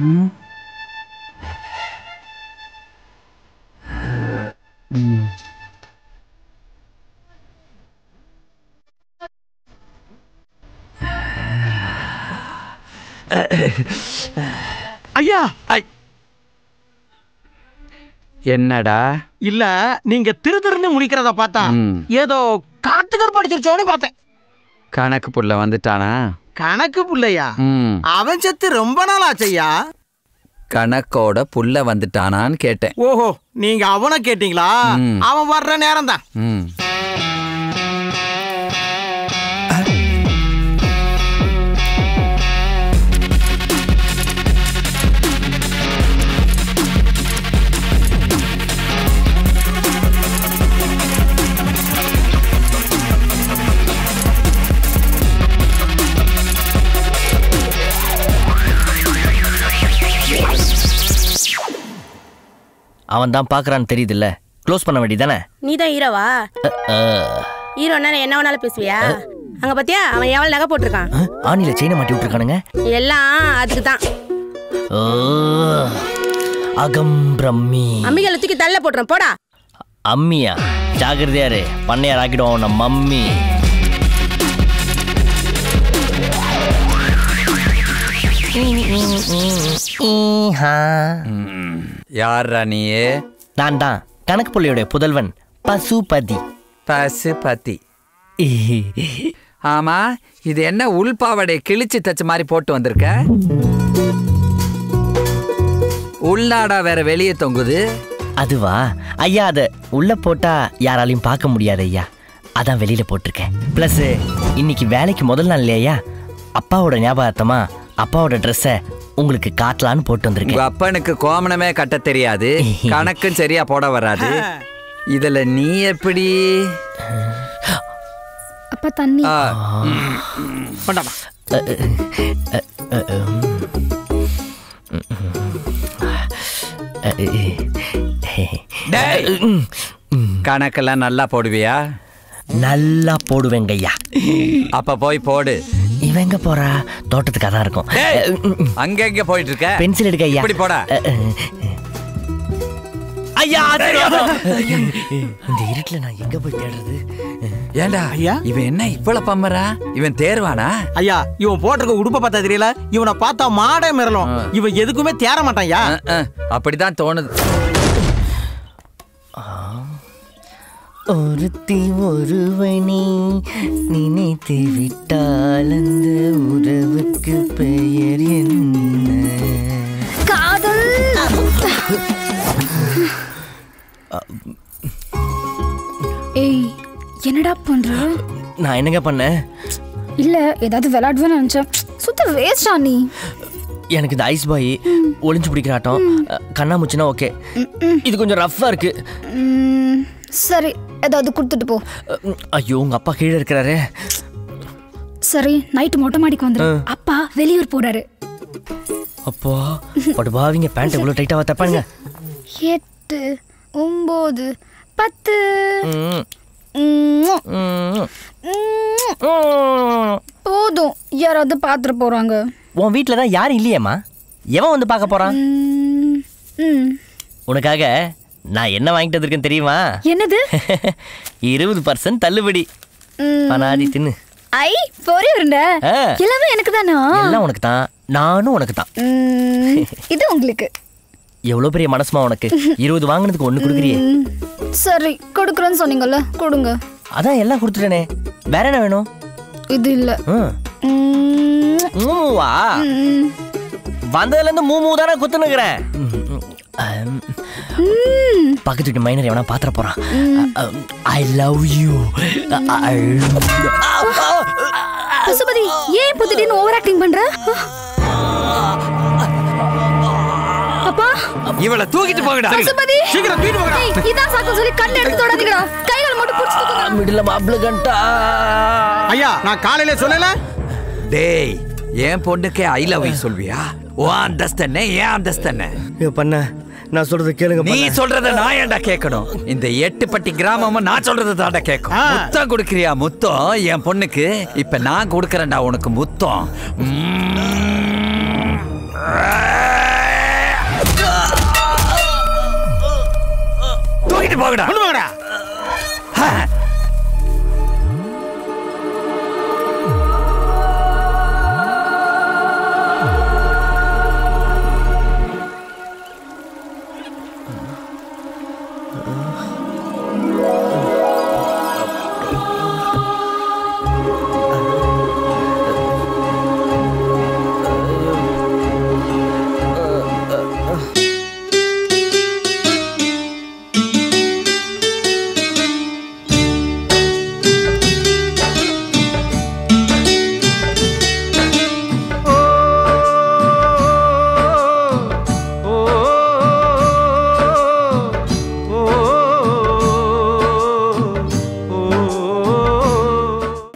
ஐயா என்னடா? இல்ல நீங்க திருன்னு முழிக்கிறத பார்த்தா ஏதோ காட்டுக்கர் படிச்சிருச்சோன்னு பார்த்தேன். கணக்கு புள்ள வந்துட்டானா? கணக்கு புள்ளையா? அவன் செத்து ரொம்ப நாள் ஆச்சையா. கணக்கோட புள்ள வந்துட்டானான்னு கேட்டேன். ஓஹோ, நீங்க அவனை கேட்டீங்களா? அவன் வர்ற நேரம் தான். அவன் தான் பாக்குறான்னு தெரியுதுல்ல, க்ளோஸ் பண்ண வேண்டியதானே. நீ தான் ஹீரோவா? ஹீரோன்னா என்ன வேணாலும் பேசுவியா? அங்க பாத்தியா அவன் எவ்வளவு நகை போட்டிருக்கான். ஆணில செயினை மாட்டி விட்டுருக்கானுங்க. எல்லாம் அதுக்கு தான். அகம் பிரம்மி. அம்மிகளை தூக்கி தள்ள போட்டுறேன் போடா. அம்மியா? ஜாகிரதையாரு, பண்ணையார் ஆக்கிடுவோம் நம்ம மம்மி. யாரா நீயே? நான் தான் கணக்கு புள்ளையோட புதல்வன் பசுபதி. பசுபதி. ஆமா, இது என்ன உள்பாவடை கிழிச்சு தச்ச மாதிரி போட்டு வந்திருக்க? உள்நாடா வேற வெளியே தொங்குது. அதுவா ஐயா, அத உள்ள போட்டா யாராலையும் பார்க்க முடியாது ஐயா, அதான் வெளியில போட்டிருக்கேன். பிளஸ் இன்னைக்கு வேலைக்கு முதல் நாள் இல்லையா, அப்பாவோட ஞாபகார்த்தமா அப்பாவோட ட்ரெஸ்ஸை உங்களுக்கு காட்டலான்னு போட்டு வந்திருக்கேன். உங்க அப்பனுக்கு கோமணமே கட்ட தெரியாது, கணக்கும் சரியா போட வராது. இதுல நீ எப்படி? அப்பா தண்ணி. கணக்கெல்லாம் நல்லா போடுவியா? நல்லா போடுவேங்க ஐயா. அப்ப போய் போடு. இவங்க போறா? தோட்டத்துக்கு அதான் இருக்கும். அங்க எங்க போயிட்டு இருக்க? பென்சில் எடுக்க ஐயா. இப்படி போடா. ஐயா, இந்த இருட்டுல நான் எங்க போய் தேடுறது? ஏண்டா ஐயா, இவன் என்ன இவ்வளவு பம்மரா? இவன் தேர்வானா? ஐயா, இவன் போட்டிருக்க உடுப்ப பார்த்தா தெரியல, இவனை பார்த்தா மாடே மிரளும். இவன் எதுக்குமே தேர மாட்டான் ஐயா. அப்படிதான் தோணுது. ஒருத்தி ஒருவனி நினைத்து விட்டால் அந்த உறவுக்கு பெயர் என்ன? காதல். ஏய், என்னடா பண்ற? நான் என்னங்க பண்ணேன்? இல்ல ஏதாவது விளையாடுவேன்னு நினைச்சேன். சுத்த வேஸ்டா நீ. எனக்கு இந்த ஐஸ் பாய், ஒளிஞ்சு பிடிக்கிற ஆட்டம், கண்ணாமூச்சினா ஓகே. இது கொஞ்சம் ரஃப்பா இருக்கு. சரி, ஏதாவது கொடுத்துட்டு போ. ஐயோ, உங்க அப்பா கீழே இருக்கிறாரு. சரி, நைட்டு மொட்டை மாடிக்கு வந்துரு. அப்பா வெளியூர் போறாரு. அப்பா படுபாவிங்க, பேண்ட் எவ்வளவு டைட்டாவா தப்பாங்க. 8 9 10. போதும், யாராவது பாத்துட்டு போறாங்க. உன் வீட்டுல தான் யாரும் இல்லையேம்மா, எவன் வந்து பார்க்க போறான்? உனக்காக நான் என்ன வாங்கிட்டு வந்திருக்கேன் தெரியுமா? என்னது? 20% தள்ளுபடி. பனாதி தின்னு. ஐ, பொரி உருண்டை. எல்லாமே எனக்கு தானா? எல்லாம் உனக்கு தான், நானும் உனக்கு தான். இது உங்களுக்கு. எவ்வளவு பெரிய மனசுமா உனக்கு? 20 வாங்கினதுக்கு 1 கொடுக்குறியே. சரி, கொடுக்குறேன்னு சொன்னீங்கல்ல, கொடுங்க. அதான் எல்லாம் கொடுத்துட்டேனே, வேற என்ன வேணும்? இது இல்ல. மூவா? வந்ததுல இருந்து மூமூ தானே குத்துனுக்குறேன். பக்கத்து வீட்டு மைனர் எவனா பாத்திர போறான். I love you. பசுபதி, ஏன் புத்திட்டின்னு ஓவர் ஆக்டிங் பண்ற? அப்பா, இவளை தூக்கிட்டு போங்கடா. பசுபதி, சீக்கிரம் தூக்கிட்டு போங்கடா. ஏய், இதான் சாக்கு சொல்லி கண்ணை எடுத்து தொடாதீங்கடா. கைகால் மட்டும் புடிச்சு தூக்குங்க. மிடில மாப்ள கண்டா. ஐயா, நான் காலையில சொல்லல. டேய், ஏன் பொண்ணுக்கே ஐ லவ் யூ சொல்வியா? ஓ அந்தஸ்தனே, ஏன் அந்தஸ்தனே? பண்ண நான் சொல்றது கேளுங்க. நீ சொல்றத நான் ஏன்டா கேட்கணும்? இந்த 8 பட்டி கிராமமும் நான் சொல்றத தாண்டா கேட்கும். முத்தம் கொடுக்கறியா? முத்தம் என் பொண்ணுக்கு இப்ப நான் கொடுக்கறேன்டா உனக்கு முத்தம். தூக்கிட்டு போகடா. கொண்டு போங்கடா.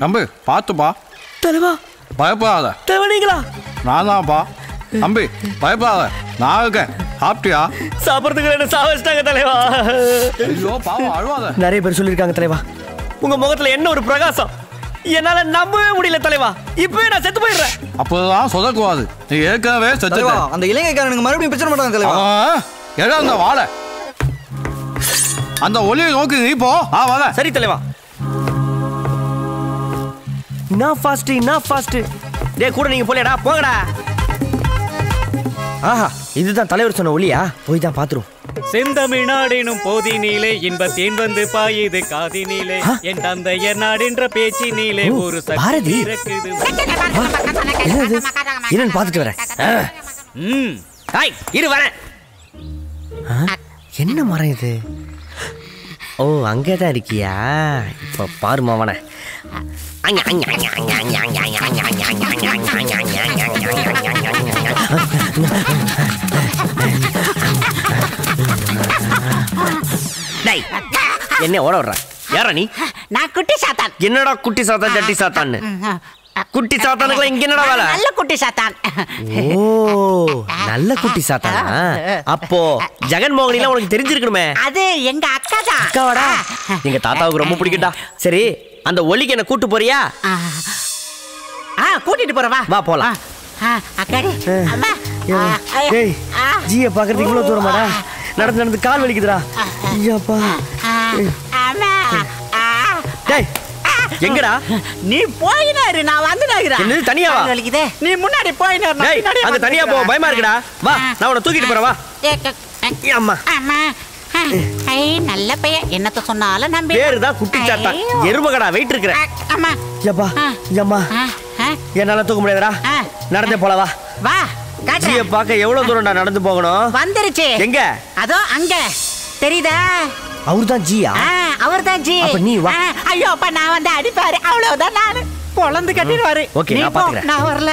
தம்பி பார்த்துப்பா. தலைவா பயப்படாத. தலைவனீங்களா? நான் தான்ப்பா. தம்பி பயப்படாத, நான் இருக்கேன். சாப்பிட்டியா? சாப்பிட்றதுக்கு என்ன சாவச்சிட்டாங்க தலைவா. ஐயோ பாவம், அழுவாத. நிறைய பேர் சொல்லியிருக்காங்க தலைவா, உங்க முகத்துல என்ன ஒரு பிரகாசம், என்னால நம்பவே முடியல தலைவா. இப்பவே நான் செத்து போயிடுறேன். அப்போதான் சொல்லக்கூடாது, நீ ஏற்கனவே செத்துட்ட. அந்த இலங்கைக்காரனுக்கு மறுபடியும் பிரச்சனை பண்ணாங்க தலைவா. எடா அந்த வாழை, அந்த ஒளியை நோக்கி நீ போ. வர. சரி தலைவா. நான் ஃபாஸ்ட். டேய் கூட நீங்க போலடா, போங்கடா. ஆஹா, இதுதான் தலைவர் சொன்ன ஒளியா? போய் தான் பாத்துரும். செந்தமிழ்நாடெனும் போதினிலே இன்பத்தேன் வந்து பாயுது காதினிலே என் தந்தையர் நாடென்ற பேச்சினிலே ஒரு பாரதி இருக்குது. என்னன்னு பாத்துட்டு வரேன். இரு வரேன். என்ன மரம் இது? ஓ, அங்கேதான் இருக்கியா? இப்ப பாருமா அவனை. என்ன ஓட விடுற? யாரா நீ? நான் குட்டி சாத்தான். என்னடா குட்டி சாத்தான் ஜட்டி சாத்தான்னு? குட்டி சாத்தானுக்குலாம் இங்க என்னடா வேலை? நல்ல குட்டி சாத்தான். ஓ, நல்ல குட்டி சாத்தானா? அப்போ ஜெகன்மோகனிலாம் உனக்கு தெரிஞ்சிருக்கணுமே. அது எங்க அக்கா தான். அக்காவாடா? எங்க தாத்தாவுக்கு ரொம்ப பிடிக்கும்டா. சரி, அந்த ஒலிக்கு என்ன கூட்டு போறியா? கூட்டிட்டு போறவா? வா போலாம். அக்காடி அம்மா. டேய், ஜியை பார்க்கறதுக்கு இவ்வளவு தூரமாடா? நடந்து நடந்து கால் வலிக்குதுடா. ஐயாப்பா. அம்மா. டேய், எங்கடா? நீ போயினாரு, நான் வந்துடாகிறேன். என்னது தனியாவா? வலிக்குதே. நீ முன்னாடி போயினாரு. டேய், அங்க தனியா போ, பயமா இருக்குடா. வா, நான் உன்னை தூக்கிட்டு போறேன். வா. அம்மா. அம்மா. நல்ல பையன், என்னத்த சொன்னாலும் நம்பி. பேருதான் குட்டி சாத்தான். எருமகடா வெயிட் இருக்கிற. அம்மா. யப்பா, யம்மா. என்னால தூக்க முடியாதுடா. நடந்தே போல. வா. வா. ஜியை பார்க்க எவ்வளவு தூரம்டா நடந்து போகணும்? வந்துருச்சு. எங்க? அதோ அங்க தெரியுதா? அவர்தான் ஜியா? அவர்தான் ஜி. அப்ப நீ வா. ஐயோ அப்பா, நான் வந்து அடிப்பாரு, அவ்வளவுதான். நானு பொழந்து கட்டிடுவாரு. ஓகே, நான் பாத்துக்கிறேன். நான் வரல.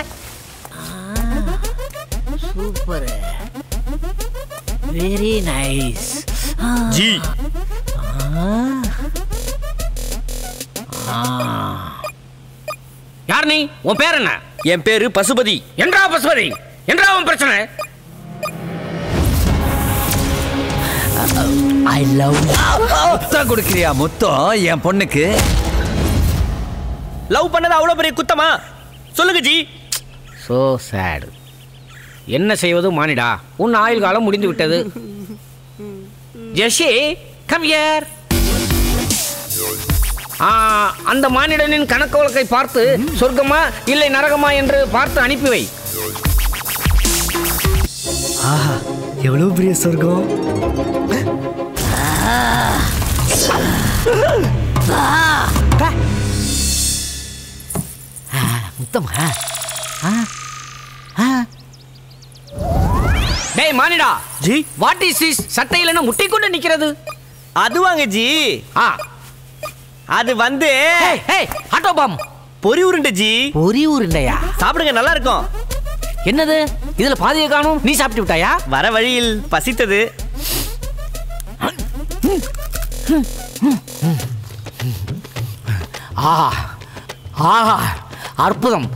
Super, very nice G. யார் நீ? உன் பேர் என்ன? என் பேரு பசுபதி. என்றா பசுபதி? என்றா உன் பிரச்சனை? I love. முத்தம் கொடுக்கிறியா? முத்தம் என் பொண்ணுக்கு? லவ் பண்ணது அவ்வளவு பெரிய குத்தமா? சொல்லுங்க ஜி. So sad. என்ன செய்வது மானிடா, உன் ஆயுள் காலம் முடிந்து விட்டது. ஜெஷி, கம் ஹியர். அந்த மானிடனின் கணக்கு வழக்கை பார்த்து சொர்க்கமா இல்லை நரகமா என்று பார்த்து அனுப்பி வை. ஆஹா, எவ்வளவு பெரிய சொர்க்கம். முத்தமா? டேய் மானிடா ஜி, வாட் இஸ் திஸ்? சட்டையில என்ன முட்டி கொண்டு நிக்கிறது? அதுவாங்க ஜி. அது வந்து ஆட்டோ பாம். பொரி உருண்டை ஜி. பொரி உருண்டையா? சாப்பிடுங்க, நல்லா இருக்கும். என்னது இதுல பாதியை காணும்? நீ சாப்பிட்டு விட்டாயா? வர வழியில் பசித்தது. அற்புதம்.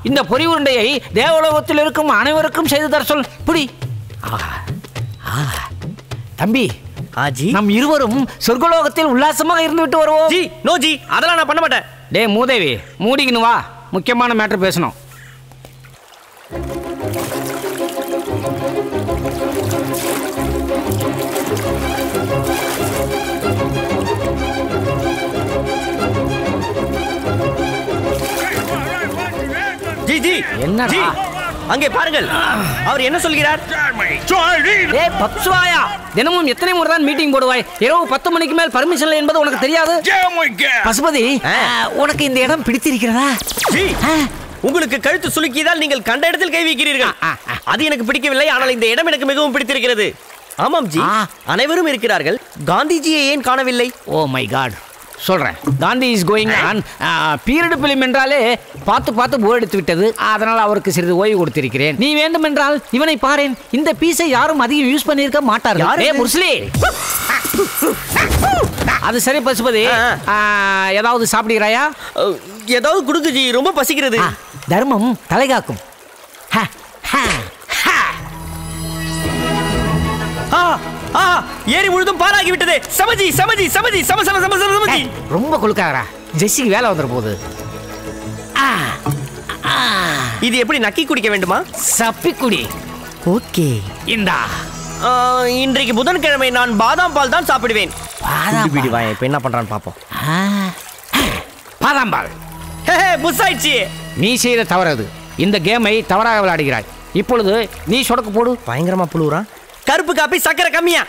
இந்த பொரி உருண்டையை தேவலோகத்தில் இருக்கும் அனைவருக்கும் செய்து தர சொல். புடி. தம்பி, நம் இருவரும் சொர்க்கலோகத்தில் உல்லாசமாக இருந்து விட்டு வருவோம். ஜி, நோ ஜி, அதெல்லாம் நான் பண்ண மாட்டேன். டே மூதேவி, மூடிக்கணும் வா, முக்கியமான மேட்டர் பேசணும். ஜி ஜி என்னடா அங்கே பாருங்கள் அவர் என்ன சொல்கிறார் ஏய் பப்சுவாயா தினமும் எத்தனை முறை தான் மீட்டிங் போடுவாய் இரவு 10 மணிக்கு மேல் பர்மிஷன் இல்லை என்பது உனக்கு தெரியாது பசுபதி உனக்கு இந்த இடம் பிடித்திருக்கிறதா ஜி உங்களுக்கு கழுத்து சுளுக்கியதால் நீங்கள் கண்ட இடத்தில் கை வைக்கிறீர்கள் அது எனக்கு பிடிக்கவில்லை ஆனால் இந்த இடம் எனக்கு மிகவும் பிடித்திருக்கிறது ஆமாம் ஜி அனைவரும் இருக்கிறார்கள் காந்திஜியை ஏன் காணவில்லை ஓ மை காட் சொல்றேன் Gandhi is going on period film என்றாலே பார்த்து பார்த்து போர் எடுத்து விட்டது அதனால் அவருக்கு சிறிது ஓய்வு கொடுத்திருக்கிறேன் நீ வேண்டுமென்றால் இவனை பாரேன் இந்த பீஸை யாரும் அதிகம் யூஸ் பண்ணியிருக்க மாட்டார்கள் ஏ முர்ஸ்லி அது சரி பசுபதி ஏதாவது சாப்பிடுகிறாயா ஏதாவது கொடுங்க ஜி ரொம்ப பசிக்கிறது தர்மம் தலைகாக்கும் ஏரி முழுதும் பாலாகி விட்டது சமஜி சமஜி சமஜி சம சம சம சமஜி ரொம்ப குளுக்காரா ஜெஸ்ஸிக்கு வேலை வந்துற போகுது இது எப்படி நக்கி குடிக்க வேண்டுமா சப்பி குடி ஓகே இந்தா இன்றைக்கு புதன்கிழமை நான் பாதாம் பால் தான் சாப்பிடுவேன் பாதாம் வாய் இப்ப என்ன பண்றான்னு பாப்போம் பாதாம் பால் புஷ் ஆயிடுச்சு நீ செய்த தவறது இந்த கேமை தவறாக விளையாடுகிறாய் இப்பொழுது நீ சொடக்கு போடு பயங்கரமா புழுறான் கருப்பு காப்பி சக்கரை கம்மியா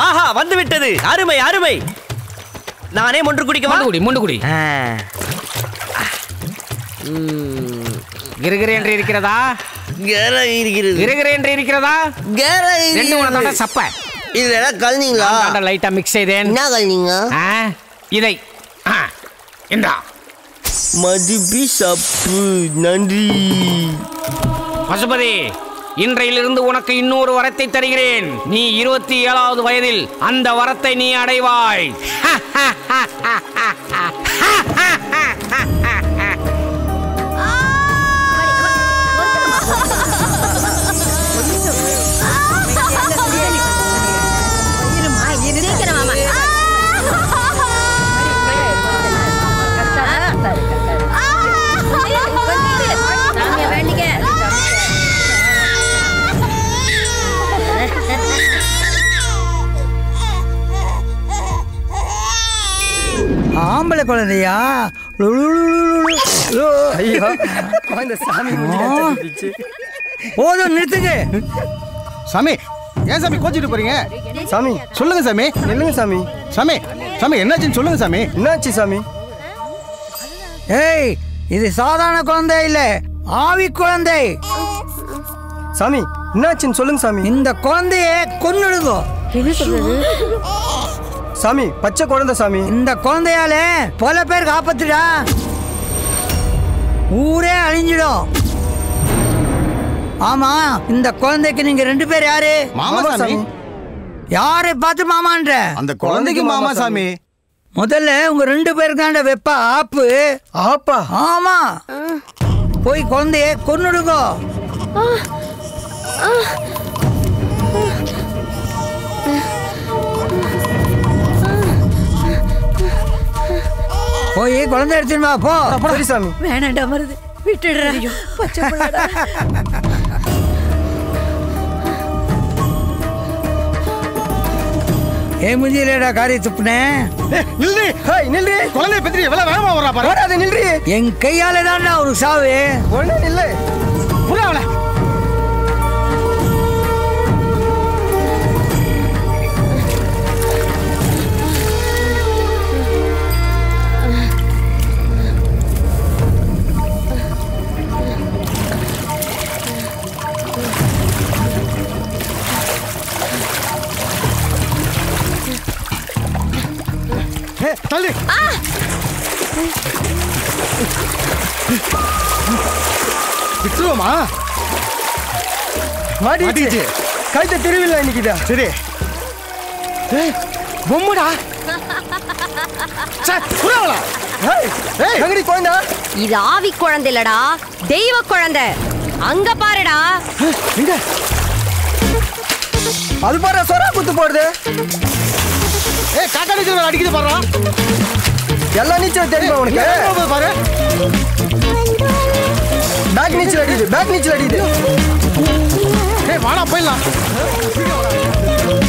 ஆஹா வந்து விட்டது அருமை அருமை நானே மொன்று குடிக்கவா மொண்டு குடி கிரகிர என்று இருக்கிறதா கிரகிர என்று இருக்கிறதா ரெண்டு உனதான சப்ப இதுல கலந்தீங்களா லைட்டா மிக்ஸ் செய்தேன் என்ன கலந்தீங்க இதை இந்தா மதுபி சப்பு நன்றி பசுபதி இன்றையிலிருந்து உனக்கு இன்னொரு வரத்தை தருகிறேன் நீ 27வது வயதில் அந்த வரத்தை நீ அடைவாய் ஆம்பளை குழந்தையா ஐயோ சாமி போதும் நிறுத்துங்க சாமி ஏன் சாமி கோச்சிட்டு போறீங்க சாமி சொல்லுங்க சாமி இல்லைங்க சாமி சாமி சாமி என்னாச்சுன்னு சொல்லுங்க சாமி என்னாச்சு சாமி ஏய் இது சாதாரண குழந்தை இல்ல ஆவி குழந்தை சாமி என்னாச்சுன்னு சொல்லுங்க சாமி இந்த குழந்தைய கொன்னுடுங்க சாமி பச்சை குழந்தை சாமி இந்த குழந்தையால பல பேர் காப்பாத்துடா ஊரே அழிஞ்சிடும் ஆமா இந்த குழந்தைக்கு நீங்க 2 பேர் யாரு மாமா சாமி யாரை பார்த்து மாமான்ற அந்த குழந்தைக்கு மாமா சாமி முதல்ல உங்க 2 பேருக்காண்ட வெப்ப ஆப்பு ஆப்பா ஆமா போய் குழந்தைய கொன்னுடுங்க போய் குழந்தை எடுத்துட்டு வா போ சரி சாமி வேணாண்டா மருது விட்டுடுறேன் பச்சை புள்ளடா ஏ முஞ்சிலேடா காரி துப்புனேன் நில்றி ஹேய் நில்றி குழந்தை பத்தி எவ்வளவு வேகமா வரா பாரு வராத நில்றி என் கையால தான்டா ஒரு சாவு ஒண்ணே இல்ல புறாவல தள்ளி விட்டுருவோமா மாட்டிச்சு கைத்த தெருவில் இன்னைக்குதா சரி பொம்முடா இது ஆவி குழந்தை இல்லடா தெய்வ குழந்தை அங்க பாருடா அது பாரு சொரா குத்து போடுது காக்கா நீச்சல் அடிக்குது பாரு எல்லா நீச்சல் தெரியுமா உனக்கு பாரு பேக் நீச்சல் அடிக்குது வாடா போயிடலாம்